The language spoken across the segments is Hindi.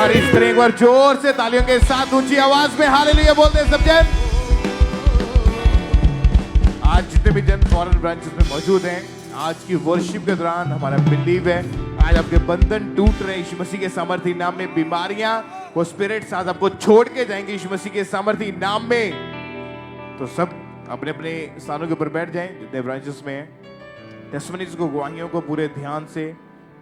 तारीफ करें एक बार जोर से तालियों के साथ ऊंची आवाज में हालेलुया बोलते हैं सब जन। आज जितने भी जन फॉरेन ब्रांचेस में मौजूद हैं, आज की वर्शिप के दौरान हमारा बिलीव है आज आपके बंधन टूट रहे यीशु मसीह के सामर्थी नाम में। बीमारियां वो स्पिरिट्स आज आपको छोड़ के जाएंगे यीशु मसीह के सामर्थी नाम में। तो सब अपने अपने स्थानों के ऊपर बैठ जाएं जितने ब्रांचेस में हैं। टेस्टिमनीज को, गवाहियों को पूरे ध्यान से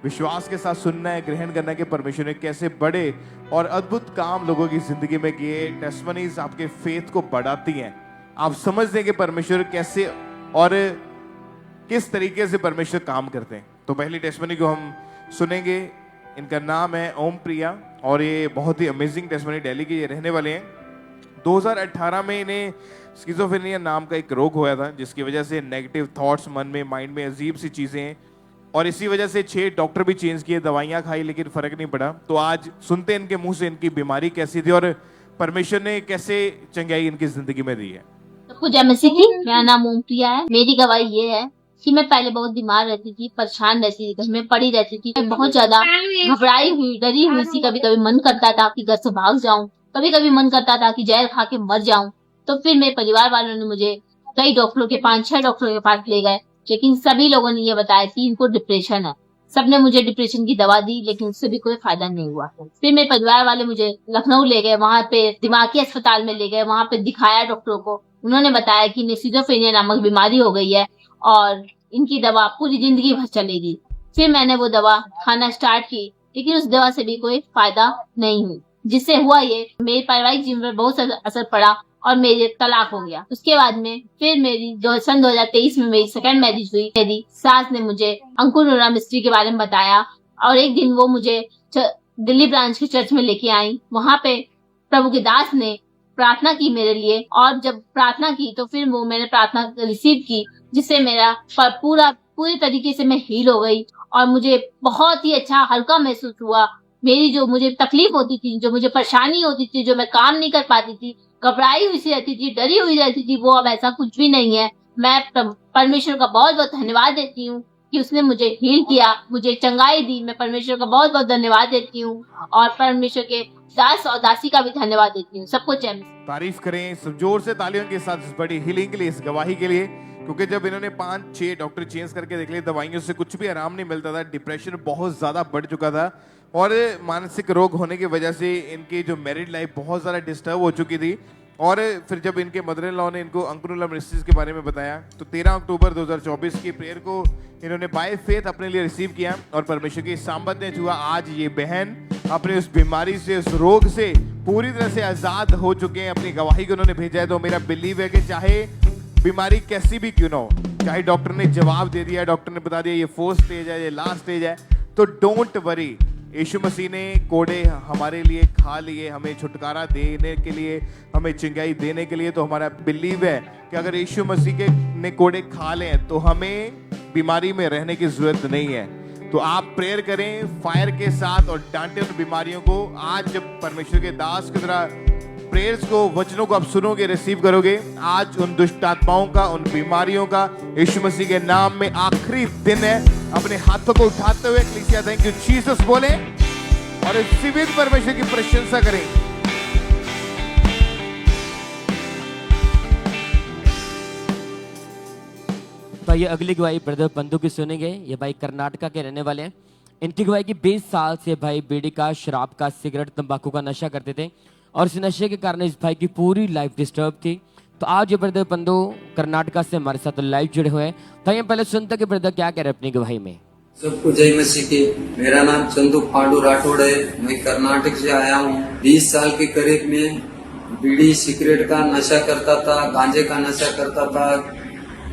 विश्वास के साथ सुनना है, ग्रहण करना है कि परमेश्वर ने कैसे बड़े और अद्भुत काम लोगों की जिंदगी में किए। टेस्टिमनीज आपके फेथ को बढ़ाती हैं। आप समझते हैं कि परमेश्वर कैसे और किस तरीके से परमेश्वर काम करते हैं। तो पहली टेस्टिमनी को हम सुनेंगे। इनका नाम है ओम प्रिया और ये बहुत ही अमेजिंग टेस्टिमनी दिल्ली के ये रहने वाले हैं। 2018 में इन्हें स्किज़ोफ्रेनिया नाम का एक रोग हुआ था, जिसकी वजह से नेगेटिव थॉट्स मन में, माइंड में अजीब सी चीज़ें, और इसी वजह से 6 डॉक्टर भी चेंज किए, दवाइयाँ खाई, लेकिन फ़र्क नहीं पड़ा। तो आज सुनते हैं इनके मुंह से इनकी बीमारी कैसी थी और परमेश्वर ने कैसे चंगाई इनकी ज़िंदगी में दी है। सबको जय मसीह की। मेरा नाम ओम प्रिया है। मेरी गवाही ये है कि मैं पहले बहुत बीमार रहती थी, परेशान रहती थी, घर में पड़ी रहती थी, बहुत ज्यादा घबराई हुई, डरी हुई सी। कभी कभी मन करता था कि घर से भाग जाऊं, कभी कभी मन करता था कि जहर खा के मर जाऊं। तो फिर मेरे परिवार वालों ने मुझे कई डॉक्टरों के 5-6 डॉक्टरों के पास ले गए, लेकिन सभी लोगों ने ये बताया कि इनको डिप्रेशन है। सबने मुझे डिप्रेशन की दवा दी, लेकिन उससे भी कोई फायदा नहीं हुआ। फिर मेरे परिवार वाले मुझे लखनऊ ले गए, वहाँ पे दिमागी अस्पताल में ले गए, वहाँ पे दिखाया डॉक्टरों को। उन्होंने बताया कि इन्हें स्किज़ोफ्रेनिया नामक बीमारी हो गई है और इनकी दवा पूरी जिंदगी भर चलेगी। फिर मैंने वो दवा खाना स्टार्ट की, लेकिन उस दवा से भी कोई फायदा नहीं हुआ। जिससे हुआ ये, मेरे पारिवारिक जीवन पर बहुत असर पड़ा और मेरे तलाक हो गया। उसके बाद में फिर मेरी जो सन 2023 में मेरी सेकंड मैरिज हुई, मेरी सास ने मुझे अंकुर नूरा मिस्ट्री के बारे में बताया और एक दिन वो मुझे दिल्ली ब्रांच के चर्च में लेके आई। वहाँ पे प्रभु के दास ने प्रार्थना की मेरे लिए, और जब प्रार्थना की तो फिर वो मैंने प्रार्थना रिसीव की, जिससे मेरा पूरी तरीके से मैं हील हो गई और मुझे बहुत ही अच्छा हल्का महसूस हुआ। मेरी जो मुझे तकलीफ होती थी, जो मुझे परेशानी होती थी, जो मैं काम नहीं कर पाती थी, घबराई हुई सी रहती थी, डरी हुई रहती थी, वो अब ऐसा कुछ भी नहीं है। मैं परमेश्वर का बहुत बहुत धन्यवाद देती हूँ कि उसने मुझे हील किया, मुझे चंगाई दी। मैं परमेश्वर का बहुत बहुत धन्यवाद देती हूँ और परमेश्वर के दास और दासी का भी धन्यवाद देती हूँ। सबको जय मसीह। तारीफ करें सब जोर से तालियों के साथ इस बड़ी हीलिंग के लिए, इस गवाही के लिए। क्योंकि जब इन्होंने 5-6 डॉक्टर चेंज करके देख लिए, दवाइयों से कुछ भी आराम नहीं मिलता था, डिप्रेशन बहुत ज्यादा बढ़ चुका था और मानसिक रोग होने की वजह से इनकी जो मैरिड लाइफ बहुत ज्यादा डिस्टर्ब हो चुकी थी। और फिर जब इनके मदर इन लॉ ने इनको अंकुर नूरा मिनिस्ट्रीज के बारे में बताया, तो 13 अक्टूबर 2024 की प्रेयर को इन्होंने बाय फेथ अपने लिए रिसीव किया और परमेश्वर की सामर्थ्य हुआ। आज ये बहन अपने उस बीमारी से, उस रोग से पूरी तरह से आजाद हो चुके हैं। अपनी गवाही को उन्होंने भेजा है। तो मेरा बिलीव है कि चाहे बीमारी कैसी भी क्यों ना हो, चाहे डॉक्टर ने जवाब दे दिया, डॉक्टर ने बता दिया ये 4th स्टेज है, ये लास्ट स्टेज है, तो डोंट वरी। यीशु मसीह ने कोड़े हमारे लिए खा लिए, हमें छुटकारा देने के लिए, हमें चंगाई देने के लिए। तो हमारा बिलीव है कि अगर यीशु मसीह के ने कोड़े खा लें तो हमें बीमारी में रहने की जरूरत नहीं है। तो आप प्रेयर करें फायर के साथ और डांटे उन बीमारियों को। आज जब परमेश्वर के दास की तरह प्रेयर्स को, वचनों को आप सुनोगे, रिसीव करोगे, आज उन दुष्ट आत्माओं का, उन बीमारियों का यीशु मसीह के नाम में आखिरी दिन है। अपने हाथों को उठाते हुए कलीसिया थैंक यू जीसस बोले और इस जीवित परमेश्वर की प्रशंसा करें। तो ये अगली गवाही ब्रदर बंधु की सुनेंगे। ये भाई कर्नाटका के रहने वाले हैं। इनकी गवाही की 20 साल से भाई बीड़ी का, शराब का, सिगरेट, तंबाकू का नशा करते थे और इस नशे के कारण इस भाई की पूरी लाइफ डिस्टर्ब थी। तो आज ये ब्रदर बंधु कर्नाटका से हमारे साथ लाइव जुड़े हुए हैं। तो ये पहले सुनते कि ब्रदर क्या कह रहे हैं अपनी गवाही में। सबको जय मसीह की। मेरा नाम चंदू पांडू राठौड़ है। मैं कर्नाटक से आया हूँ। 20 साल के करीब में बीड़ी सिगरेट का नशा करता था, गांजे का नशा करता था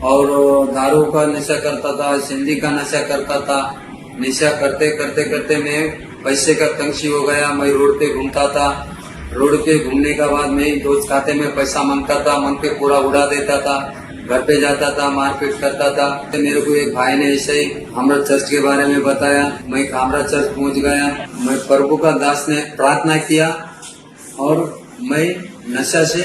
और दारू का नशा करता था, सिंधी का नशा करता था। नशा करते करते करते मैं पैसे का तंगी हो गया। मैं रोड पे घूमता था। रोड पे घूमने के बाद मैं दोस्त खाते में पैसा मांगता था, मांग के पूरा उड़ा देता था। घर पे जाता था, मारपीट करता था। मेरे को एक भाई ने ऐसे ही हमरा चर्च के बारे में बताया। मैं हमरा चर्च पहुंच गया। मैं प्रभु का दास ने प्रार्थना किया और मैं नशा से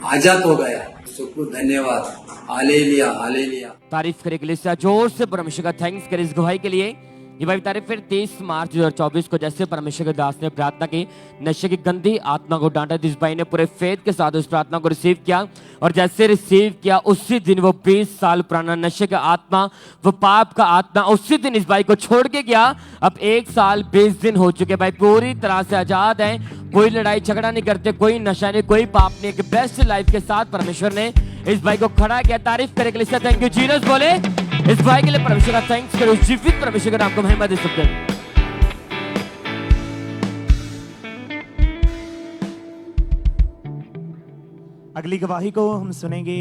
आजाद हो गया। सबको धन्यवाद। Hallelujah hallelujah. तारीफ करे कलीसिया, जोर से परमेश्वर का थैंक्स करे इस गवाही के लिए। ये भाई तारीफ फिर 23 मार्च 2024 को जैसे परमेश्वर के दास ने प्रार्थना की, नशे की गंदी आत्मा को डांटा, इस भाई ने पूरे फेथ के साथ उस प्रार्थना को रिसीव किया और जैसे रिसीव किया उसी दिन वो 20 साल पुराना नशे का आत्मा, वो पाप का आत्मा उसी दिन इस भाई को छोड़ के गया। अब 1 साल 20 दिन हो चुके भाई, पूरी तरह से आजाद है, कोई लड़ाई झगड़ा नहीं करते, कोई नशा नहीं, कोई पाप नहीं। एक बेस्ट लाइफ के साथ परमेश्वर ने इस भाई को खड़ा किया। तारीफ करे के लिए थैंक यू जीसस बोले इस भाई के लिए परमेश्वर का थैंक्स करो, जीवित परमेश्वर के नाम को महिमा दे सकते हैं। अगली गवाही को हम सुनेंगे,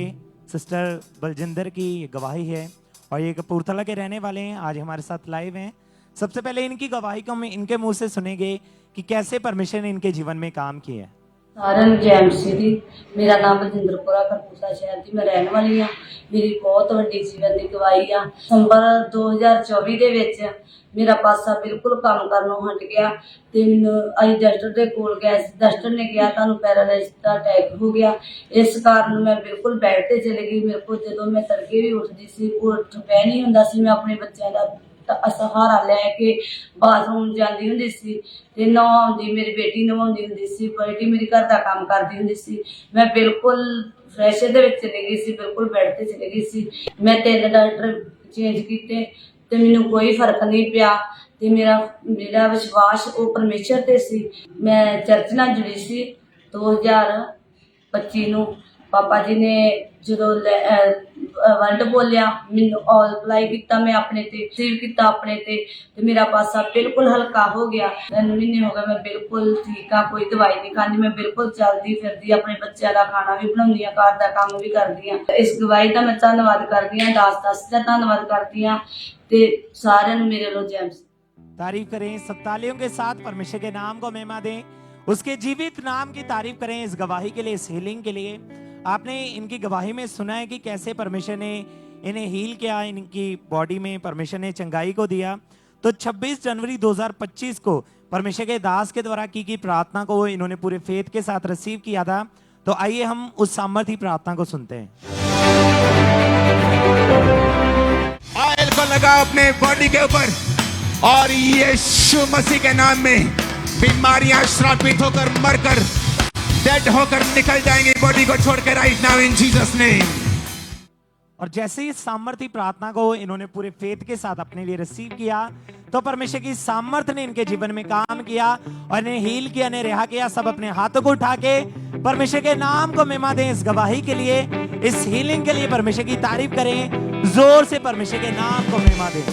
सिस्टर बलजिंदर की गवाही है और ये कपूरथला के रहने वाले हैं, आज हमारे साथ लाइव हैं। सबसे पहले इनकी गवाही को हम इनके मुंह से सुनेंगे कि कैसे परमेश्वर ने इनके जीवन में काम किया है। ਸਾਰਿਆਂ ਨੂੰ ਜੈ ਮਸੀਹ ਦੀ। ਮੇਰਾ ਨਾਮ ਬਲਜਿੰਦਰਪੁਰਾ ਕਪੂਰਥਲਾ ਸ਼ਹਿਰ ਦੀ ਮੈਂ ਰਹਿਣ ਵਾਲੀ ਆ। ਮੇਰੀ ਬਹੁਤ ਵੱਡੀ ਜੀਵਨ ਦੀ ਗਵਾਹੀ ਆ। ਦਸੰਬਰ 2024 ਦੇ ਵਿੱਚ ਮੇਰਾ ਪਾਸਾ ਬਿਲਕੁਲ ਕੰਮ ਕਰਨੋਂ ਹਟ ਗਿਆ ਤੇ ਮੈਨੂੰ ਅਸੀਂ ਡਾਕਟਰ ਦੇ ਕੋਲ ਗਏ। ਡਾਕਟਰ ਨੇ ਕਿਹਾ ਤੁਹਾਨੂੰ ਪੈਰਾਲਾਈਜ਼ ਦਾ ਅਟੈਕ ਹੋ ਗਿਆ। ਇਸ ਕਾਰਨ ਮੈਂ ਬਿਲਕੁਲ ਬੈੱਡ ਤੇ ਚਲੀ ਗਈ। ਮੇਰੇ ਕੋਲ ਜਦੋਂ ਮੈਂ ਤੜਕੇ ਵੀ ਉੱਠਦੀ ਸੀ, ਉੱਠ ਪੈ ਨਹੀਂ ਹੁੰਦਾ ਸੀ। ਮੈਂ ਆਪਣੇ ਬੱਚਿਆਂ ਦਾ ਸਹਾਰਾ ਲੈ ਕੇ ਬਾਥਰੂਮ ਜਾਂਦੀ ਹੁੰਦੀ ਸੀ ਤੇ ਨਹਾਉਂਦੀ, ਮੇਰੀ ਬੇਟੀ ਨਹਾਉਂਦੀ ਹੁੰਦੀ ਸੀ, ਬੇਟੀ ਮੇਰੀ ਘਰ ਦਾ ਕੰਮ ਕਰਦੀ ਹੁੰਦੀ ਸੀ। ਮੈਂ ਬਿਲਕੁਲ ਫਰੈਸ਼ ਦੇ ਵਿੱਚ ਚਲੀ ਗਈ ਸੀ, ਬਿਲਕੁਲ ਬੈੱਡ ਤੇ ਚਲੀ ਗਈ ਸੀ। ਮੈਂ 3 ਡਾਕਟਰ ਚੇਂਜ ਕੀਤੇ ਤੇ ਮੈਨੂੰ ਕੋਈ ਫਰਕ ਨਹੀਂ ਪਿਆ ਤੇ ਮੇਰਾ ਵਿਸ਼ਵਾਸ ਉਹ ਪਰਮੇਸ਼ਰ ਤੇ ਸੀ। ਮੈਂ ਚਰਚ ਨਾਲ ਜੁੜੀ ਸੀ 2025 ਨੂੰ। ਪਾਪਾ ਜੀ ਨੇ ਜਦੋਂ ਵਰਡ ਬੋਲਿਆ, ਮੈਨੂੰ ਆਲ ਅਪਲਾਈ ਕੀਤਾ, ਮੈਂ ਆਪਣੇ ਤੇ ਰਿਸੀਵ ਕੀਤਾ ਆਪਣੇ ਤੇ ਮੇਰਾ ਪਾਸਾ ਬਿਲਕੁਲ ਹਲਕਾ ਹੋ ਗਿਆ। 3 ਮਹੀਨੇ ਹੋ ਗਏ ਮੈਂ ਬਿਲਕੁਲ ਠੀਕ ਆ, ਕੋਈ ਦਵਾਈ ਨਹੀਂ ਖਾਂਦੀ। ਮੈਂ ਬਿਲਕੁਲ ਚੱਲਦੀ ਫਿਰਦੀ, ਆਪਣੇ ਬੱਚਿਆਂ ਦਾ ਖਾਣਾ ਵੀ ਬਣਾਉਂਦੀ ਆ, ਘਰ ਦਾ ਕੰਮ ਵੀ ਕਰਦੀ ਆ। ਇਸ ਗਵਾਹੀ ਦਾ ਮੈਂ ਧੰਨਵਾਦ ਕਰਦੀ ਆ, ਦਾਸ ਦਾ ਧੰਨਵਾਦ करती हाँ ते सारे मेरे लो जेम्स। तारीफ करें, सब तालियों के साथ परमेश्वर के नाम को महिमा दें, उसके जीवित नाम की तारीफ करें इस गवाही के लिए, इस हीलिंग के लिए। आपने इनकी गवाही में सुना है कि कैसे परमेश्वर ने इन्हें हील किया, इनकी बॉडी में परमेश्वर ने चंगाई को दिया। तो 26 जनवरी 2025 को परमेश्वर के दास के द्वारा की प्रार्थना को इन्होंने पूरे फेथ के साथ रिसीव किया था। तो आइए हम उस सामर्थी प्रार्थना को सुनते हैं। ऑयल को लगाओ अपने बॉडी के ऊपर और यीशु मसीह के नाम में बीमारियां श्रापित होकर मरकर डेड होकर निकल जाएंगी बॉडी को छोड़कर right now in Jesus name. और जैसे ही सामर्थ्य प्रार्थना को इन्होंने पूरे फेथ के साथ अपने लिए रिसीव किया तो परमेश्वर की सामर्थ्य ने इनके जीवन में काम किया और इन्हें हील किया, इन्हें रिहा किया। सब अपने हाथों को उठा के परमेश्वर के नाम को महिमा दें, इस गवाही के लिए, इस हीलिंग के लिए परमेश्वर की तारीफ करें, जोर से परमेश्वर के नाम को महिमा दें।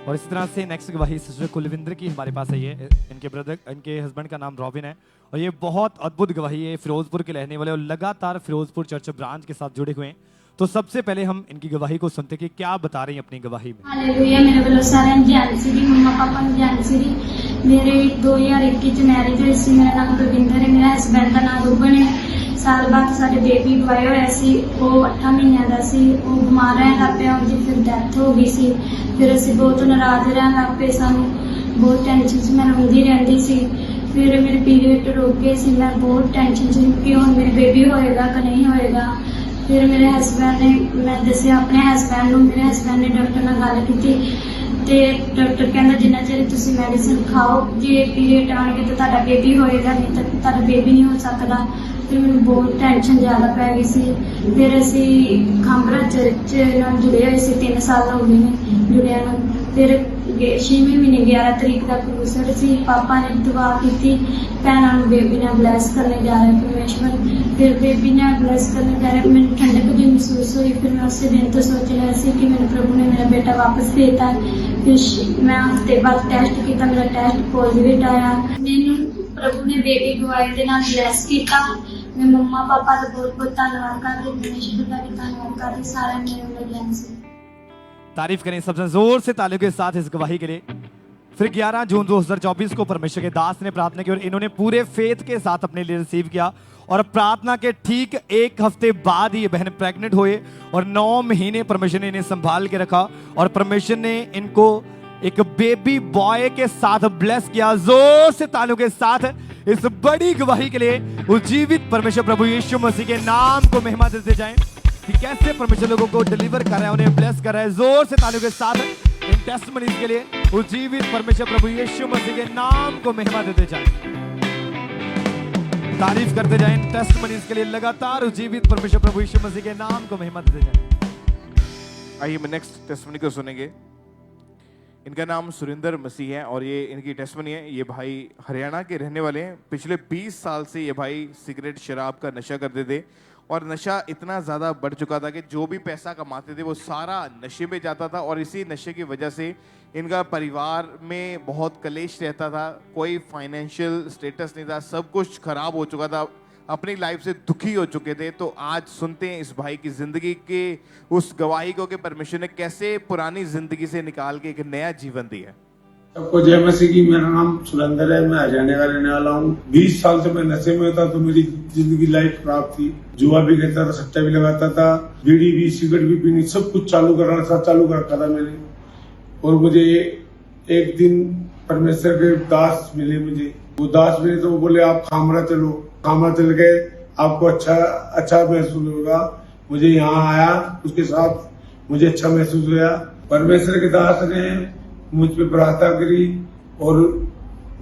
और इस तरह से नेक्स्ट गवाही सिस्टर कुलविंदर की हमारे पास है। ये इनके ब्रदर, इनके हस्बैंड का नाम रॉबिन है और ये बहुत अद्भुत गवाही है। फिरोजपुर के रहने वाले और लगातार फिरोजपुर चर्च ब्रांच के साथ जुड़े हुए हैं। तो सबसे पहले हम इनकी गवाही को सुनते कि क्या बता रही हैं अपनी गवाही में। हालेलुया। मेरे वालों सारे जानसी दी मम्मा पापा ने जानसी दी। मेरे 2021 च मैरिज हुई सी। मेरा नाम कुलविंदर है, मेरा हस्बैंड का नाम रूबन है। साल बाद सारे बेबी बॉय होया सी, वो 8 महीनों का सी। वो बीमार रहन लग पिया, उनकी फिर डेथ हो गई सी। फिर असीं बहुत नाराज रहन लग पे, सानू बहुत टेंशन से मैं रोंदी रहंदी सी। फिर मेरे पीरियड रुक गए सी, मैं बहुत टेंशन से कि हुण मेरे बेबी होएगा कि नहीं होएगा। फिर मेरे हस्बैंड ने, मैं दसिया अपने हस्बैंड नूं, मेरे हस्बैंड ने डॉक्टर नाल गल कीती ते डॉक्टर कहंदा जिन्ना चिर तुसीं मेडिसिन खाओ, जे पीरियड आउणगे तो तुहाडा बेबी होएगा, नहीं तो तुहाडा बेबी नहीं हो सकदा। फिर मैनूं बहुत टेंशन ज़्यादा पै गई सी। फिर असीं खांबरा चर्च नाल जुड़े होए सी, 3 साल हो गए ने जुड़िया नूं। फिर 6वें महीने 11 तरीक का क्रूसर सी। पापा ने दुआ की भैनों नूं बेबी ने ब्लैस करने जा रहे परमेश्वर। फिर बेबी ने ब्लैस करने जा रहे, मैंने ठंडक भी महसूस हुई। फिर मैं उसी दिन तो सोच लिया सी कि मेरे प्रभु ने मेरा बेटा वापस देता है। फिर मैं हफ्ते बाद टेस्ट किया, मेरा टेस्ट पॉजिटिव आया। मैनू प्रभु ने बेबी गवाई के नाल ब्लैस किया। मैं मम्मा पापा का बहुत बहुत धन्यवाद करती, परमेश्वर का भी धन्यवाद करती, सारे मेरे ज्ञान से तारीफ करें सबसे जोर से तालियों के साथ इस गवाही के लिए। फिर 11 जून 2024 को परमेश्वर के दास ने प्रार्थना की और इन्होंने पूरे फेथ के साथ अपने लिए रिसीव किया और प्रार्थना के ठीक 1 हफ्ते बाद ही ये बहन प्रेग्नेंट हुए और 9 महीने परमेश्वर ने इन्हें संभाल के रखा और परमेश्वर ने इनको एक बेबी बॉय के साथ ब्लेस किया। जोर से तालियों के साथ इस बड़ी गवाही के लिए उस जीवित परमेश्वर प्रभु यीशु मसीह के नाम को महिमा देते जाएं। कि कैसे परमेश्वर लोगों को डिलीवर कर रहा है, उन्हें ब्लेस कर रहा है। जोर से तालियों के साथ इन टेस्टमनीज के लिए उज्जीवित परमेश्वर प्रभु यीशु मसीह के नाम को महिमा देते जाएं, तारीफ करते जाएं। इन टेस्टमनीज के लिए लगातार उज्जीवित परमेश्वर प्रभु यीशु मसीह के नाम को महिमा देते जाएं। आइए मैं नेक्स्ट टेस्टमनी को सुनेंगे। इनका नाम सुरेंद्र मसीह है और ये इनकी टेस्टमनी है। ये भाई हरियाणा के रहने वाले हैं। पिछले 20 साल से ये भाई सिगरेट शराब का नशा करते थे और नशा इतना ज़्यादा बढ़ चुका था कि जो भी पैसा कमाते थे वो सारा नशे में जाता था और इसी नशे की वजह से इनका परिवार में बहुत कलेश रहता था। कोई फाइनेंशियल स्टेटस नहीं था, सब कुछ खराब हो चुका था, अपनी लाइफ से दुखी हो चुके थे। तो आज सुनते हैं इस भाई की जिंदगी के उस गवाही को कि परमेश्वर ने कैसे पुरानी जिंदगी से निकाल के एक नया जीवन दिया। सबको जय मसीह की। मेरा नाम सुरेंद्र है, मैं हरियाणा का रहने वाला हूँ। 20 साल से मैं नशे में था, तो मेरी जिंदगी लाइफ खराब थी। जुआ भी खेलता था, सट्टा भी लगाता था, बीड़ी भी सिगरेट भी पीनी, सब कुछ चालू कर रखा था मैंने। और मुझे एक दिन परमेश्वर के दास मिले मुझे। वो दास मिले तो वो बोले आप खामरा चलो। खामरा चल गए, आपको अच्छा महसूस होगा। मुझे यहाँ आया, उसके साथ मुझे अच्छा महसूस हुआ। परमेश्वर के दास ने मुझ पे प्रार्थना करी और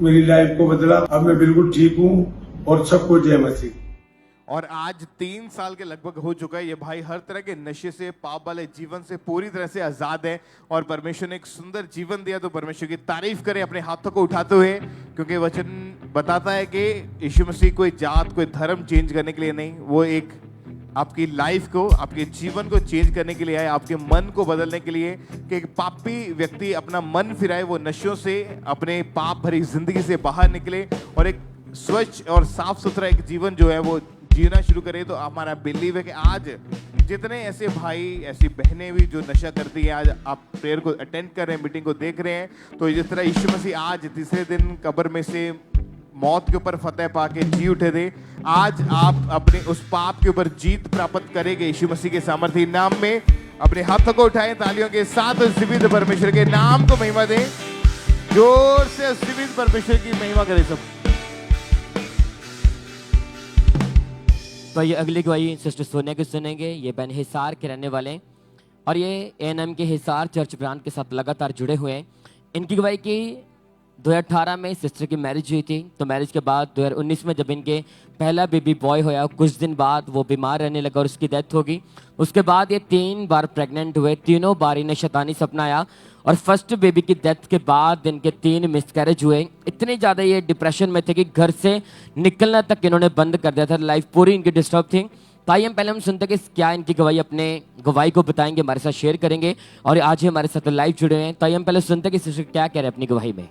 मेरी लाइफ को बदला। अब मैं बिल्कुल ठीक हूँ और सबको जय मसीह। और आज 3 साल के लगभग हो चुका है। ये भाई हर तरह के नशे से, पाप वाले जीवन से पूरी तरह से आजाद है और परमेश्वर ने एक सुंदर जीवन दिया। तो परमेश्वर की तारीफ करें अपने हाथों को उठाते हुए, क्योंकि वचन बताता है कि यीशु मसीह कोई जात, कोई धर्म चेंज करने के लिए नहीं, वो एक आपकी लाइफ को, आपके जीवन को चेंज करने के लिए आए, आपके मन को बदलने के लिए, कि एक पापी व्यक्ति अपना मन फिराए, वो नशों से, अपने पाप भरी जिंदगी से बाहर निकले और एक स्वच्छ और साफ सुथरा एक जीवन जो है वो जीना शुरू करे। तो हमारा बिलीव है कि आज जितने ऐसे भाई, ऐसी बहनें भी जो नशा करती है, आज आप प्रेयर को अटेंड कर रहे हैं, मीटिंग को देख रहे हैं, तो जिस तरह यीशु मसीह आज तीसरे दिन कब्र में से मौत के ऊपर फतेह पाके जी उठे थे, आज आप अपने उस पाप के ऊपर जीत प्राप्त करेंगे यीशु मसीह के सामर्थ्य नाम में। अपने हाथों को उठाएं तालियों के साथ, जीवित परमेश्वर के नाम को महिमा दें। जोर से जीवित परमेश्वर की महिमा करें सब। तो ये अगली गवाही सिस्टर सोनिया की सुनेंगे। ये बहन हिसार के रहने वाले हैं और ये एएनएम के हिसार चर्च ब्रांच के साथ लगातार जुड़े हुए हैं। इनकी गवाही की 2018 में सिस्टर की मैरिज हुई थी। तो मैरिज के बाद 2019 में जब इनके पहला बेबी बॉय होया, कुछ दिन बाद वो बीमार रहने लगा और उसकी डेथ होगी। उसके बाद ये 3 बार प्रेग्नेंट हुए, तीनों बार इन्हें शैतानी सपना आया और फर्स्ट बेबी की डेथ के बाद इनके 3 मिसकैरेज हुए। इतने ज़्यादा ये डिप्रेशन में थे कि घर से निकलना तक इन्होंने बंद कर दिया था, लाइफ पूरी इनकी डिस्टर्ब थी। ताई हम पहले हम सुनते कि क्या इनकी गवाही, अपने गवाही को बताएंगे, हमारे साथ शेयर करेंगे और आज ही हमारे साथ लाइव जुड़े हैं। ताई हम पहले सुनते कि सिस्टर क्या कह रहे हैं अपनी गवाही में।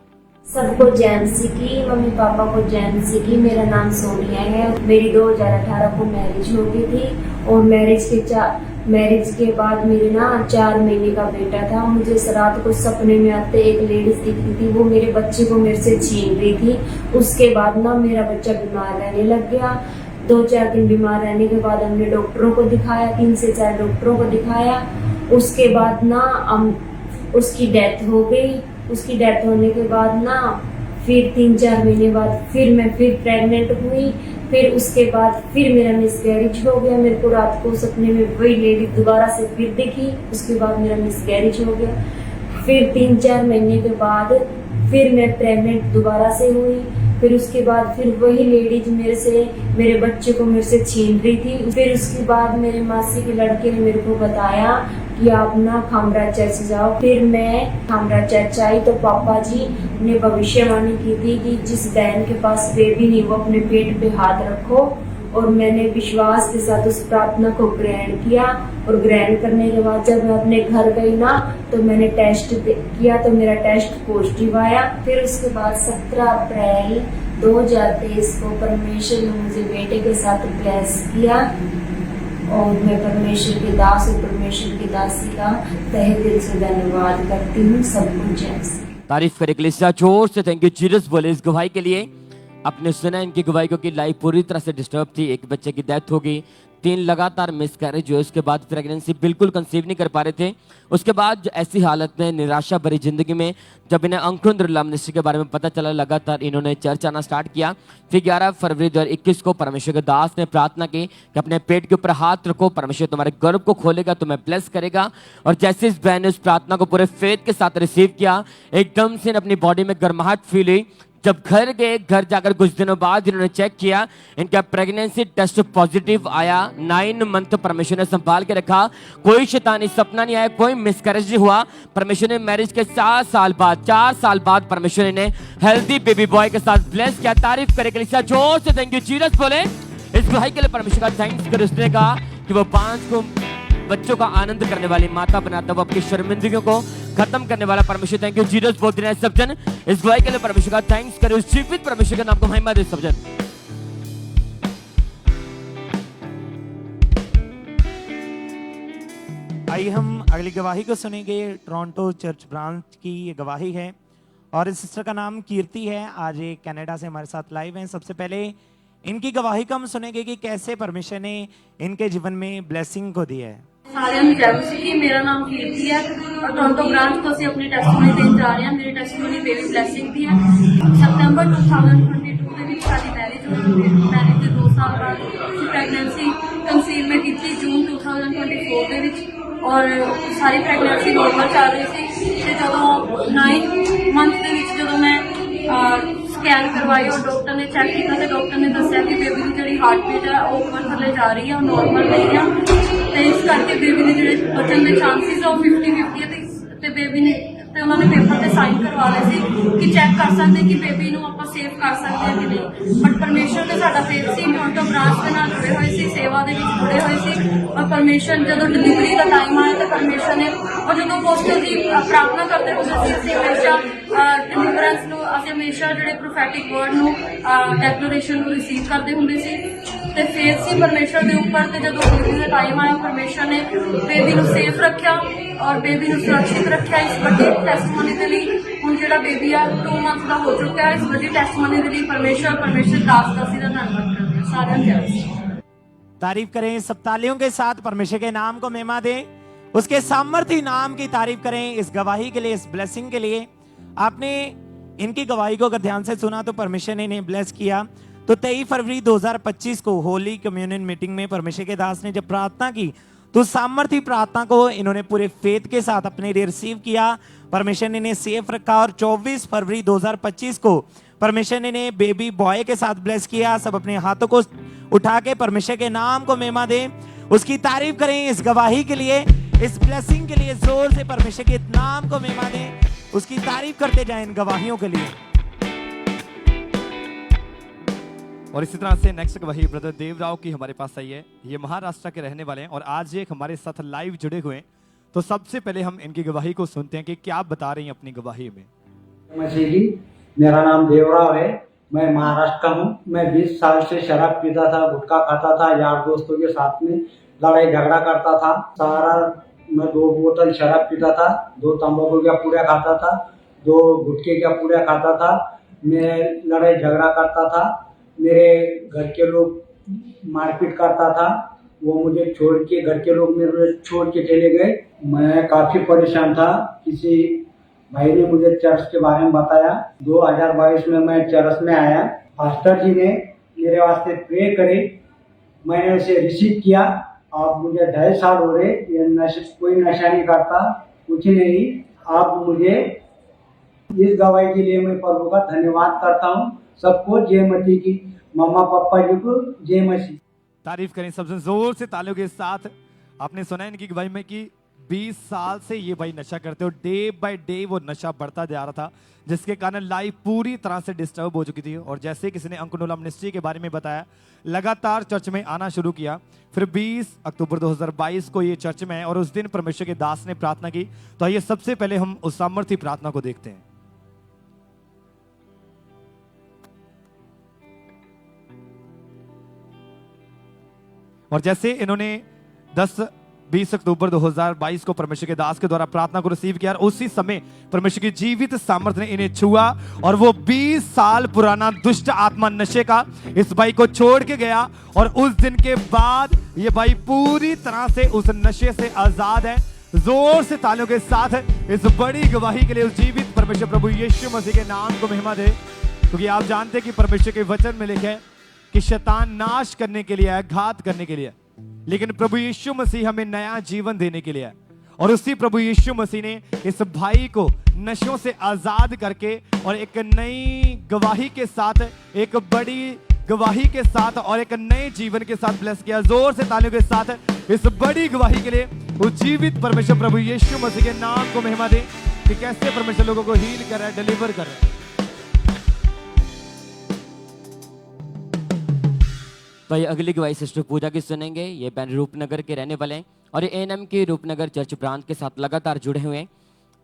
सबको जय मसीह की, मम्मी पापा को जय मसीह की। मेरा नाम सोनिया है। मेरी 2018 को मैरिज हो गई थी और मैरिज के बाद मेरे ना 4 महीने का बेटा था। मुझे रात को सपने में आते एक लेडीज दिखती थी, वो मेरे बच्चे को मेरे से छीन रही थी। उसके बाद ना मेरा बच्चा बीमार रहने लग गया। 2-4 दिन बीमार रहने के बाद हमने डॉक्टरों को दिखाया, 3 से 4 डॉक्टरों को दिखाया। उसके बाद ना उसकी डेथ हो गई। उसकी डेथ होने के बाद ना फिर 3-4 महीने बाद फिर मैं प्रेग्नेंट हुई। फिर उसके बाद फिर मेरा मिसकैरेज हो गया। मेरे को रात को सपने में वही लेडी दोबारा से फिर दिखी। उसके बाद मेरा मिसकैरेज हो गया। फिर 3-4 महीने के बाद फिर मैं प्रेग्नेंट दोबारा से हुई। फिर उसके बाद फिर वही लेडीज मेरे बच्चे को मेरे से छीन रही थी। फिर उसके बाद मेरे मासी के लड़के ने मेरे को बताया कि आप ना खामरा चर्च जाओ। फिर मैं खामरा चर्च आई तो पापा जी ने भविष्यवाणी की थी कि जिस बहन के पास बेबी नहीं वो अपने पेट पे हाथ रखो। और मैंने विश्वास के साथ उस प्रार्थना को ग्रहण किया और ग्रहण करने के बाद जब मैं अपने घर गई ना तो मैंने टेस्ट किया तो मेरा टेस्ट पॉजिटिव आया। फिर उसके बाद 17 अप्रैल 2023 को परमेश्वर ने मुझे बेटे के साथ ब्लेस किया और मैं परमेश्वर के दास और परमेश्वर की दासी का तहे दिल से धन्यवाद करती हूँ। सबको जय मसीह। तारीफ करे कलीसिया, जोर से थैंक यू जीसस बोले इस गवाही के लिए। आपने सुना इनकी गवाही, क्योंकि लाइफ पूरी तरह से डिस्टर्ब थी। एक बच्चे की डेथ हो गई, 3 लगातार मिसकैरेज हुए, उसके बाद प्रेगनेंसी बिल्कुल कंसीव नहीं कर पा रहे थे। उसके बाद ऐसी हालत में निराशा भरी जिंदगी में जब इन्हें अंकुरंद्र मिनिस्ट्री के बारे में पता चला, लगातार इन्होंने चर्च आना स्टार्ट किया। फिर 11 फरवरी 2021 को परमेश्वर के दास ने प्रार्थना की कि अपने पेट के ऊपर हाथ रखो, परमेश्वर तुम्हारे गर्भ को खोलेगा, तुम्हें ब्लेस करेगा। और जैसे इस बहन ने उस प्रार्थना को पूरे फेथ के साथ रिसीव किया, एकदम से अपनी बॉडी में गर्माहट फील हुई। जब घर गए, घर जाकर कुछ दिनों बाद इन्होंने चेक किया, इनका प्रेगनेंसी टेस्ट पॉजिटिव आया। 9 मंथ परमेश्वर ने संभाल के रखा, कोई शैतानी सपना नहीं आया, कोई मिसकैरेज नहीं हुआ। परमेश्वर ने मैरिज के 4 साल बाद परमेश्वर ने हेल्दी बेबी बॉय के साथ ब्लेस किया। तारीफ करे कलीसिया, जोर से थैंक यू जीसस बोले। इस भाई के लिए परमेश्वर का थैंक्स करो, उसने कहा कि वो 5 को बच्चों का आनंद करने वाली माता बनाता, वो अपनी शर्मिंदगियों को खत्म करने वाला परमेश्वर। थैंक यू जीसस बोलते हैं सब जन। इस भाई के लिए परमेश्वर का थैंक्स करें, उस जीवित परमेश्वर के नाम को महिमा दे सब जन। आइए हम अगली गवाही को सुनेंगे। टोरंटो चर्च ब्रांच की ये गवाही है और इस सिस्टर का नाम कीर्ति है। आज ये कनाडा से हमारे साथ लाइव हैं। सबसे पहले इनकी गवाही को हम सुनेंगे कि कैसे परमेश्वर ने इनके जीवन में ब्लेसिंग को दिया है। ਸਾਰਿਆਂ ਨੂੰ ਜੈ ਮਸੀਹ ਕੀ। ਮੇਰਾ ਨਾਮ ਕੀਰਤੀ ਹੈ ਔਰ ਟੋਰਾਂਟੋ ਬ੍ਰਾਂਚ ਤੋਂ ਅਸੀਂ ਆਪਣੀ ਟੈਸਟੀਮਨੀ ਦੇਣ ਜਾ ਰਹੇ ਹਾਂ। ਮੇਰੀ ਟੈਸਟੀਮਨੀ ਬੇਬੀ ਬਲੈਸਿੰਗ ਦੀ ਹੈ। ਸਤੰਬਰ 2022 ਦੇ ਵਿੱਚ ਸਾਡੀ ਮੈਰਿਜ ਹੋਈ। ਮੈਰਿਜ ਦੇ 2 ਸਾਲ ਬਾਅਦ ਅਸੀਂ ਪ੍ਰੈਗਨੈਂਸੀ ਕੰਸੀਵ ਮੈਂ ਕੀਤੀ ਜੂਨ 2024 ਦੇ ਵਿੱਚ ਔਰ ਸਾਰੀ ਪ੍ਰੈਗਨੈਂਸੀ ਨੋਰਮਲ ਚੱਲ ਰਹੀ ਸੀ। ਤੇ ਜਦੋਂ 9 ਮੰਥ ਦੇ ਵਿੱਚ ਜਦੋਂ ਮੈਂ ਸਕੈਨ ਕਰਵਾਈ ਔਰ ਡਾਕਟਰ ਨੇ ਚੈੱਕ ਕੀਤਾ ਤੇ ਡਾਕਟਰ ਨੇ ਦੱਸਿਆ ਕਿ ਬੇਬੀ ਦੀ ਜਿਹੜੀ ਹਾਰਟ ਬੀਟ ਹੈ ਉਹ ਉੱਪਰ ਥੱਲੇ ਜਾ ਰਹੀ ਹੈ, ਉਹ ਨੋਰਮਲ ਨਹੀਂ ਆ। ਤੇ ਇਸ ਕਰਕੇ ਬੇਬੀ ਦੇ ਜਿਹੜੇ ਬਚਣ ਦੇ ਚਾਂਸਿਸ ਆ ਉਹ 50-50 ਹੈ। ਤੇ ਬੇਬੀ ਨੇ ਤੇ ਉਹਨਾਂ ਨੇ ਪੇਪਰ ਤੇ ਸਾਈਨ ਕਰਵਾ ਲਏ ਸੀ ਕਿ ਚੈੱਕ ਕਰ ਸਕਦੇ ਕਿ ਬੇਬੀ ਨੂੰ ਆਪਾਂ ਸੇਵ ਕਰ ਸਕਦੇ ਹਾਂ ਕਿ ਨਹੀਂ। ਬਟ ਪਰਮੇਸ਼ਰ ਤੇ ਸਾਡਾ ਫੇਥ ਸੀ, ਟੋਰਾਂਟੋ ਬ੍ਰਾਂਚ ਦੇ ਨਾਲ ਜੁੜੇ ਹੋਏ ਸੀ, ਸੇਵਾ ਦੇ ਵਿੱਚ ਜੁੜੇ ਹੋਏ ਸੀ। ਔਰ ਪਰਮੇਸ਼ਰ ਜਦੋਂ ਡਿਲੀਵਰੀ ਦਾ ਟਾਈਮ ਆਇਆ ਤਾਂ ਪਰਮੇਸ਼ਰ ਨੇ ਔਰ ਜਦੋਂ ਪੋਸਟਲ ਦੀ ਪ੍ਰਾਰਥਨਾ ਕਰਦੇ ਹੁੰਦੇ ਸੀ ਅਸੀਂ ਹਮੇਸ਼ਾ ਡਿਲੀਵਰੈਂਸ ਨੂੰ, ਅਸੀਂ ਹਮੇਸ਼ਾ ਜਿਹੜੇ ਪ੍ਰੋਫੈਟਿਕ ਵਰਡ ਨੂੰ ਡੈਕਲੇਰੇਸ਼ਨ ਨੂੰ ਰਿਸੀਵ ਕਰਦੇ ਹੁੰਦੇ ਸੀ। ਤੇ ਫੇਥ ਸੀ ਪਰਮੇਸ਼ਰ ਦੇ ਉੱਪਰ। ਤੇ ਜਦੋਂ ਡਿਲੀਵਰੀ ਦਾ ਟਾਈਮ ਆਇਆ ਪਰਮੇਸ਼ਰ ਨੇ ਬੇਬੀ ਨੂੰ ਸੇਫ ਰੱਖਿਆ ਔਰ ਬੇਬੀ ਨੂੰ ਸੁਰੱਖਿਅਤ ਰੱਖਿਆ। ਇਸ ਵੱਡੀ ਟੈਸਟੀਮਨੀ ਦੇ ਲਈ ਹੁਣ ਜਿਹੜਾ ਬੇਬੀ ਆ 2 ਮੰਥ ਦਾ ਹੋ ਚੁੱਕਾ ਹੈ। ਇਸ ਵੱਡੀ ਟੈਸਟੀਮਨੀ ਦੇ ਲਈ ਪਰਮੇਸ਼ਰ ਦਾਸ ਦਾਸੀ ਦਾ ਧੰਨਵਾਦ ਕਰਦੇ ਹਾਂ। ਸਾਰਿਆਂ ਨੂੰ ਜੈ। तारीफ करें सब तालियों के साथ, परमेश्वर के नाम को महिमा दें, उसके सामर्थी नाम की तारीफ करें इस गवाही के लिए, इस ब्लेसिंग के लिए। आपने इनकी गवाही को अगर ध्यान से सुना तो परमेश्वर ने इन्हें ब्लेस किया। तो 23 फरवरी 2025 को होली कम्युनियन मीटिंग में परमेश्वर के दास ने जब प्रार्थना की तो सामर्थी प्रार्थना को इन्होंने पूरे फेथ के साथ अपने लिए रिसीव किया। परमेश्वर ने इन्हें सेफ रखा और 24 फरवरी 2025 को परमेश्वर ने इन्हें बेबी बॉय के साथ ब्लेस किया। सब अपने हाथों को उठा के परमेश्वर के नाम को महिमा दें, उसकी तारीफ करें इस गवाही के लिए, इस ब्लेसिंग के लिए। जोर से परमेश्वर के नाम को महिमा दें, उसकी तारीफ करते जाएं इन गवाहियों के लिए। और इसी तरह से नेक्स्ट गवाही ब्रदर देवराव की हमारे पास आई है। ये महाराष्ट्र के रहने वाले हैं और आज एक हमारे साथ लाइव जुड़े हुए हैं। तो सबसे पहले हम इनकी गवाही को सुनते हैं कि क्या बता रही हैं अपनी गवाही में। मसीह जी, मेरा नाम देवराव है, मैं महाराष्ट्र का हूँ। मैं 20 साल से शराब पीता था, गुटखा खाता था, यार दोस्तों के साथ में लड़ाई झगड़ा करता था। सारा मैं 2 बोतल शराब पीता था, 2 तंबाकू का पूड़ा खाता था, 2 गुटखे का पूड़ा खाता था। मैं लड़ाई झगड़ा करता था, मेरे घर के लोग मारपीट करता था। वो मुझे छोड़ के, घर के लोग मेरे छोड़ के चले गए। मैं काफ़ी परेशान था। किसी भाई ने मुझे चर्च के बारे में बताया। 2022 में मैं चर्च में आया, पास्टर जी ने मेरे वास्ते प्रे करे, मैंने उसे रिसीव किया। अब मुझे 2.5 साल हो रहे, ये कोई नशा नहीं करता, कुछ नहीं। आप मुझे इस गवाही के लिए मैं प्रभु का धन्यवाद करता हूँ। सबको जय मसीह की, मम्मा पापा जी को जय मसीह। तारीफ करें सबसे जोर से तालियों के साथ। आपने सुना इनकी गवाही में कि 20 साल से ये भाई नशा करते और डे बाय डे वो नशा बढ़ता जा रहा था, जिसके कारण लाइफ पूरी तरह से डिस्टर्ब हो चुकी थी। और जैसे किसी ने अंकुरंद्र मिनिस्ट्री के बारे में बताया, लगातार चर्च में आना शुरू किया। फिर 20 अक्टूबर 2022 को ये चर्च में है और उस दिन परमेश्वर के दास ने प्रार्थना की। तो आइए सबसे पहले हम उस सामर्थी प्रार्थना को देखते हैं। और जैसे इन्होंने 10 20 अक्टूबर 2022 को परमेश्वर के दास के द्वारा प्रार्थना को रिसीव किया और उसी समय परमेश्वर की जीवित सामर्थ्य ने इन्हें छुआ और वो 20 साल पुराना दुष्ट आत्मा नशे का इस भाई को छोड़ के गया और उस दिन के बाद ये भाई पूरी तरह से उस नशे से आजाद है। जोर से तालियों के साथ इस बड़ी गवाही के लिए उस जीवित परमेश्वर प्रभु यीशु मसीह के नाम को महिमा दे, क्योंकि आप जानते हैं कि परमेश्वर के वचन में लिखा है कि शैतान नाश करने के लिए है, घात करने के लिए, लेकिन प्रभु यीशु मसीह हमें नया जीवन देने के लिए है। और उसी प्रभु यीशु मसीह ने इस भाई को नशों से आजाद करके और एक नई गवाही के साथ, एक बड़ी गवाही के साथ और एक नए जीवन के साथ ब्लेस किया। जोर से तालियों के साथ इस बड़ी गवाही के लिए उस जीवित परमेश्वर प्रभु यीशु मसीह के नाम को महिमा दे कि कैसे परमेश्वर लोगों को हील कर रहा है, डिलीवर कर रहा है। भाई अगली गवाही सिस्टर पूजा की सुनेंगे। ये बहन रूपनगर के रहने वाले हैं और ये एएनएम के रूपनगर चर्च ब्रांच के साथ लगातार जुड़े हुए हैं।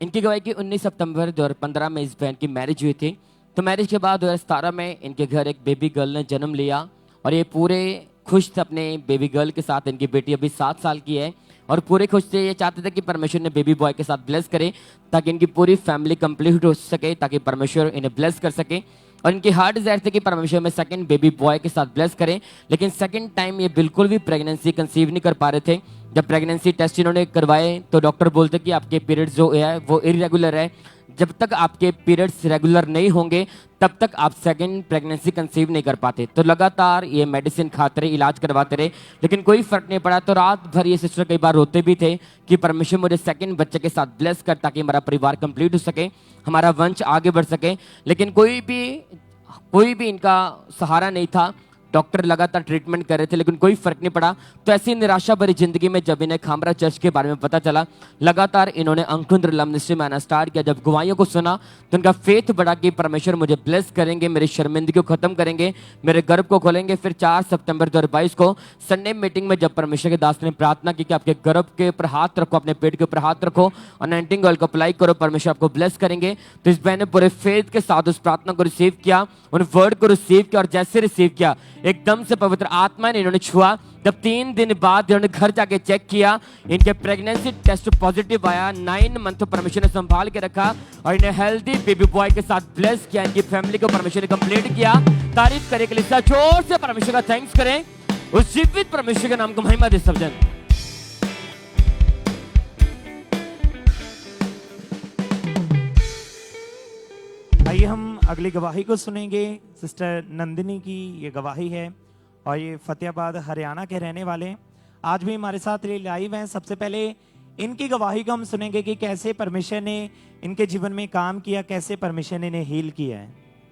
इनकी गवाही की 19 सितंबर 2015 में इस बहन की मैरिज हुई थी। तो मैरिज के बाद 2017 में इनके घर एक बेबी गर्ल ने जन्म लिया और ये पूरे खुश थे अपने बेबी गर्ल के साथ। इनकी बेटी अभी 7 साल की है और पूरे खुश थे। ये चाहते थे कि परमेश्वर ने बेबी बॉय के साथ ब्लेस करे ताकि इनकी पूरी फैमिली कंप्लीट हो सके, ताकि परमेश्वर इन्हें ब्लेस कर सके। और इनकी हार्ट डिजायर थी कि परमेश्वर में सेकंड बेबी बॉय के साथ ब्लेस करें, लेकिन सेकंड टाइम ये बिल्कुल भी प्रेगनेंसी कंसीव नहीं कर पा रहे थे। जब प्रेगनेंसी टेस्ट इन्होंने करवाए तो डॉक्टर बोलते कि आपके पीरियड्स जो है वो इरेगुलर है। जब तक आपके पीरियड्स रेगुलर नहीं होंगे तब तक आप सेकंड प्रेगनेंसी कंसीव नहीं कर पाते। तो लगातार ये मेडिसिन खाते रहे, इलाज करवाते रहे, लेकिन कोई फर्क नहीं पड़ा। तो रात भर ये सिस्टर कई बार रोते भी थे कि परमेश्वर मुझे सेकंड बच्चे के साथ ब्लेस कर ताकि हमारा परिवार कंप्लीट हो सके, हमारा वंश आगे बढ़ सके। लेकिन कोई भी इनका सहारा नहीं था। डॉक्टर लगातार ट्रीटमेंट कर रहे थे लेकिन कोई फर्क नहीं पड़ा। तो ऐसी निराशा भरी जिंदगी में जब इन्हें खामरा चर्च के बारे में पता चला, लगातार इन्होंने अंकुर लव मिनिस्ट्री में आना स्टार्ट किया। जब गवाहियों को सुना तो उनका फेथ बढ़ा कि परमेश्वर मुझे ब्लेस करेंगे, मेरी शर्मिंदगी को खत्म करेंगे, मेरे गर्भ को खोलेंगे। फिर 4 सितंबर 2022 को संडे मीटिंग में जब परमेश्वर के दास ने प्रार्थना की कि आपके गर्भ के ऊपर हाथ रखो, अपने पेट के ऊपर हाथ रखो, अनॉइंटिंग ऑयल को अप्लाई करो, परमेश्वर आपको ब्लेस करेंगे। तो इस बहन ने पूरे फेथ के साथ उस प्रार्थना को रिसीव किया, उन वर्ड को रिसीव किया और जैसे रिसीव किया एकदम से पवित्र आत्मा ने इन्होंने छुआ। जब 3 दिन बाद इन्होंने घर जाके चेक किया, इनके प्रेगनेंसी टेस्ट पॉजिटिव आया। 9 मंथ परमेश्वर ने संभाल के रखा और इन्हें हेल्दी बेबी बॉय के साथ ब्लेस किया। इनकी फैमिली को परमेश्वर ने कंप्लीट किया। तारीफ करे के लिए जोर से परमेश्वर का थैंक्स करें। उस जीवित परमेश्वर के नाम को महिमा दे सब जन। आइए हम अगली गवाही को सुनेंगे। सिस्टर नंदिनी की ये गवाही है और ये फतेहाबाद हरियाणा के रहने वाले हैं। आज भी हमारे साथ ये लाइव हैं। सबसे पहले इनकी गवाही को हम सुनेंगे कि कैसे परमेश्वर ने इनके जीवन में काम किया, कैसे परमेश्वर ने इन्हें हील किया है।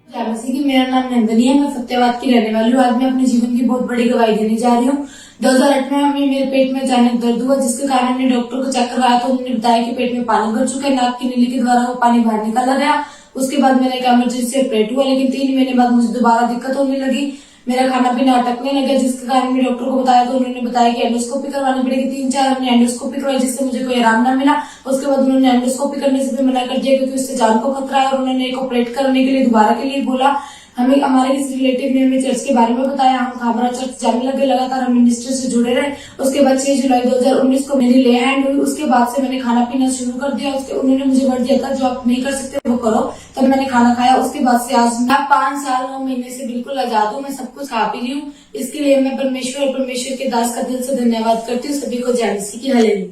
जय मसीह की। मेरा नाम नंदनी है, मैं फतेहाबाद की रहने वाली हूँ। आज मैं अपने जीवन की बहुत बड़ी गवाही देने जा रही हूँ। 2008 में हमें मेरे पेट में अचानक दर्द हुआ, जिसके कारण हमने डॉक्टर को चेक करवाया तो उन्होंने बताया कि पेट में पानी भर चुका है, नाक की नली के द्वारा वो पानी बाहर निकाला गया। उसके बाद मेरा एक इमरजेंसी ऑपरेट हुआ, लेकिन 3 महीने बाद मुझे दोबारा दिक्कत होने लगी। मेरा खाना पीना अटकने लगा, जिसके कारण मैं डॉक्टर को बताया तो उन्होंने बताया कि एंडोस्कोपी करवानी पड़ेगी। 3-4 हमने एंडोस्कोपी करवाई, जिससे मुझे कोई आराम ना मिला। उसके बाद उन्होंने एंडोस्कोपी करने से भी मना कर दिया क्योंकि उससे जान को खतरा है, और उन्होंने एक ऑपरेट करने के लिए दोबारा के लिए बोला। हमें हमारे किसी रिलेटिव ने हमें चर्च के बारे में बताया, हम खामरा चर्च जाने लगे। लगातार हम मिनिस्ट्री से जुड़े रहे। उसके बाद 6 जुलाई 2019 को मेरी ले हैंड हुई। उसके बाद से मैंने खाना पीना शुरू कर दिया। उसके उन्होंने मुझे वर्ड दिया था जो आप नहीं कर सकते वो करो, तब मैंने खाना खाया। उसके बाद से आज मैं 5 साल 9 महीने से बिल्कुल आजाद हूँ। मैं सब कुछ खा पी ली हूँ। इसके लिए मैं परमेश्वर और परमेश्वर के दास का दिल से धन्यवाद करती हूँ। सभी को जय मसीह की हालेलुया।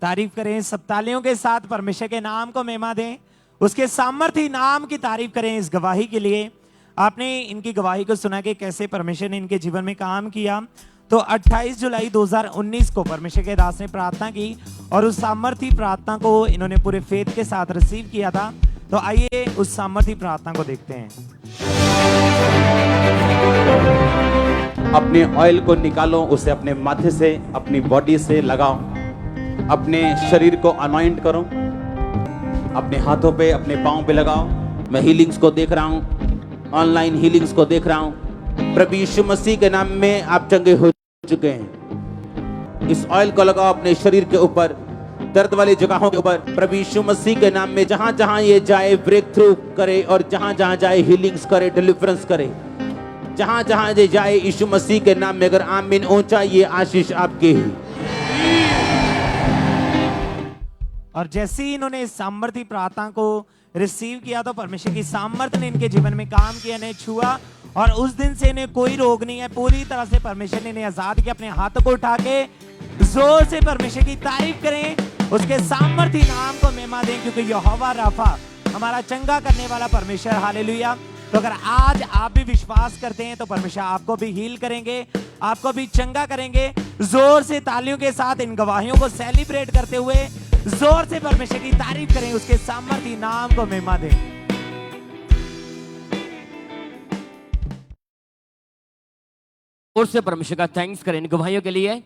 तारीफ करें सब तालियों के साथ, परमेश्वर के नाम को महिमा दें, उसके सामर्थ्य नाम की तारीफ करें इस गवाही के लिए। आपने इनकी गवाही को सुना कि कैसे परमेश्वर ने इनके जीवन में काम किया। तो 28 जुलाई 2019 को परमेश्वर के दास ने प्रार्थना की और उस सामर्थी प्रार्थना को इन्होंने पूरे फेथ के साथ रिसीव किया था। तो आइए उस सामर्थी प्रार्थना को देखते हैं। अपने ऑयल को निकालो, उसे अपने माथे से, अपनी बॉडी से लगाओ, अपने शरीर को अनॉइंट करो, अपने हाथों पे, अपने पाँव पे लगाओ। मैं हीलिंग्स को देख रहा हूँ, ऑनलाइन हीलिंग्स को देख रहा हूं। प्रभु यीशु मसीह के नाम में आप चंगे हो चुके हैं। इस ऑयल को लगाओ अपने शरीर के ऊपर, दर्द वाली जगहों के ऊपर। प्रभु यीशु मसीह के नाम में जहां जहां ये जाए ब्रेक थ्रू करे, और जहां जहां जाए हीलिंग्स करे, डिलीवरेंस करे। जहां जहां ये जाए यीशु मसीह के नाम में अगर आमीन ऊंचा, ये आशीष आपकी ही। और जैसे ही इन्होंने इस सामर्थ्य प्रार्थना को रिसीव किया तो परमेश्वर की सामर्थ्य ने इनके जीवन में काम किया, इन्हें छुआ और उस दिन से इन्हें कोई रोग नहीं है। पूरी तरह से परमेश्वर ने इन्हें आजाद किया। अपने हाथों को उठा के जोर से परमेश्वर की तारीफ करें, उसके सामर्थ्य नाम को महिमा दें, क्योंकि यहोवा राफा हमारा चंगा करने वाला परमेश्वर। हालेलुया। तो अगर आज आप भी विश्वास करते हैं तो परमेश्वर आपको भी हील करेंगे, आपको भी चंगा करेंगे। जोर से तालियों के साथ इन गवाहियों को सेलिब्रेट करते हुए जोर से परमेश्वर की तारीफ करें, उसके सामर्थ्य नाम को महिमा दें। जोर से परमेश्वर का थैंक्स करें इन गवाहियों के लिए।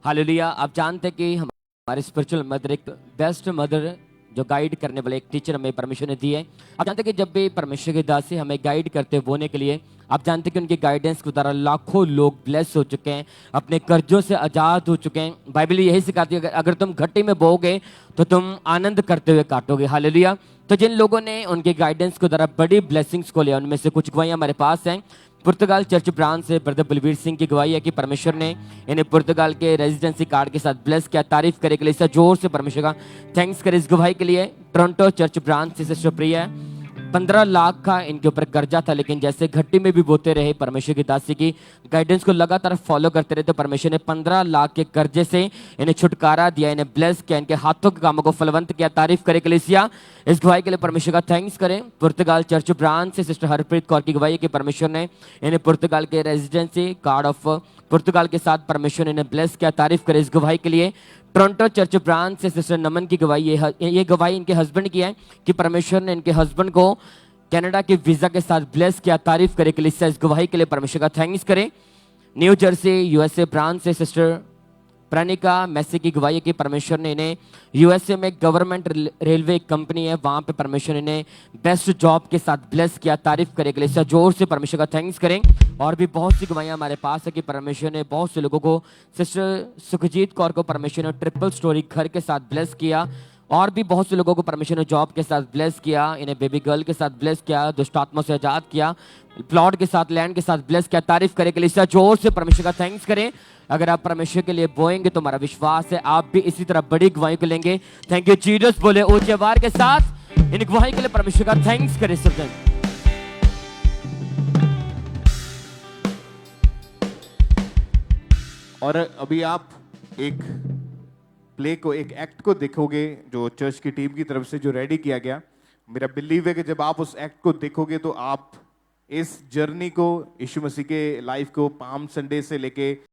हालेलुया। आप जानते हैं कि हमारे स्पिरिचुअल मदर, एक बेस्ट मदर जो गाइड करने वाले एक टीचर हमें परमेश्वर ने दी है। आप जानते हैं कि जब भी परमेश्वर के दास हमें गाइड करते हैं बोने के लिए, आप जानते हैं कि उनकी गाइडेंस के द्वारा लाखों लोग ब्लेस हो चुके हैं, अपने कर्जों से आज़ाद हो चुके हैं। बाइबल यही सिखाती है अगर तुम घट्टी में बोओगे तो तुम आनंद करते हुए काटोगे। हालेलुया। तो जिन लोगों ने उनके गाइडेंस के द्वारा बड़ी ब्लेसिंग्स को लिया, उनमें से कुछ गवाहियाँ हमारे पास हैं। पुर्तगाल चर्च ब्रांच से ब्रदर बलवीर सिंह की गवाही है कि परमेश्वर ने इन्हें पुर्तगाल के रेजिडेंसी कार्ड के साथ ब्लेस किया। तारीफ करे के लिए इससे जोर से परमेश्वर का थैंक्स करे इस गवाही के लिए। टोरंटो चर्च ब्रांच से सिस्टर प्रिया, 15 लाख का इनके ऊपर कर्जा था, लेकिन जैसे घट्टी में भी बोते रहे, परमेश्वर की दासी की गाइडेंस को लगातार फॉलो करते रहे, तो परमेश्वर ने 15 लाख के कर्जे से इन्हें छुटकारा दिया, इन्हें ब्लेस किया, इनके हाथों के कामों को फलवंत किया। तारीफ करे कलीसिया इस गवाही के लिए परमेश्वर का थैंक्स करें। पुर्तगाल चर्च ब्रांच से सिस्टर हरप्रीत कौर की गवाही कि परमेश्वर ने इन्हें पुर्तगाल के रेजिडेंसी कार्ड ऑफ पुर्तगाल के साथ परमेश्वर ने इन्हें ब्लेस किया। तारीफ करे इस गवाही के लिए। टोरंटो चर्च ब्रांच से सिस्टर नमन की गवाही, ये गवाही इनके हस्बैंड की है कि परमेश्वर ने इनके हस्बैंड को कनाडा के वीजा के साथ ब्लेस किया। तारीफ करे के लिए इस गवाही के लिए परमेश्वर का थैंक्स करें। न्यू जर्सी यूएसए ब्रांच से सिस्टर प्रणिका मैसी की गवाही कि परमेश्वर ने इन्हें यूएसए में गवर्नमेंट रेलवे कंपनी है, वहां पे परमेश्वर ने इन्हें बेस्ट जॉब के साथ ब्लेस किया। तारीफ करे के लिए जोर से परमेश्वर का थैंक्स करें। और भी बहुत सी गवाहियां हमारे पास है कि परमेश्वर ने बहुत से लोगों को, सिस्टर सुखजीत कौर को परमेश्वर ने ट्रिपल स्टोरी घर के साथ ब्लेस किया। और भी बहुत से लोगों को परमेश्वर ने जॉब के साथ ब्लेस किया, इन्हें बेबी गर्ल के साथ ब्लेस किया, दुष्ट आत्मा से आजाद किया, प्लॉट के साथ, लैंड के साथ ब्लेस किया। तारीफ करे के लिए जोर से परमेश्वर का थैंक्स करें। अगर आप परमेश्वर के लिए बोएंगे तो हमारा विश्वास है आप भी इसी तरह बड़ी गवाही को लेंगे। थैंक यू जीसस बोले ऊंचे आवाज के साथ इन गवाही के लिए परमेश्वर का थैंक्स करें सब जन। और अभी आप एक प्ले को, एक एक्ट को देखोगे जो चर्च की टीम की तरफ से जो रेडी किया गया। मेरा बिलीव है कि जब आप उस एक्ट को देखोगे तो आप इस जर्नी को, यीशु मसीह के लाइफ को पाम संडे से लेके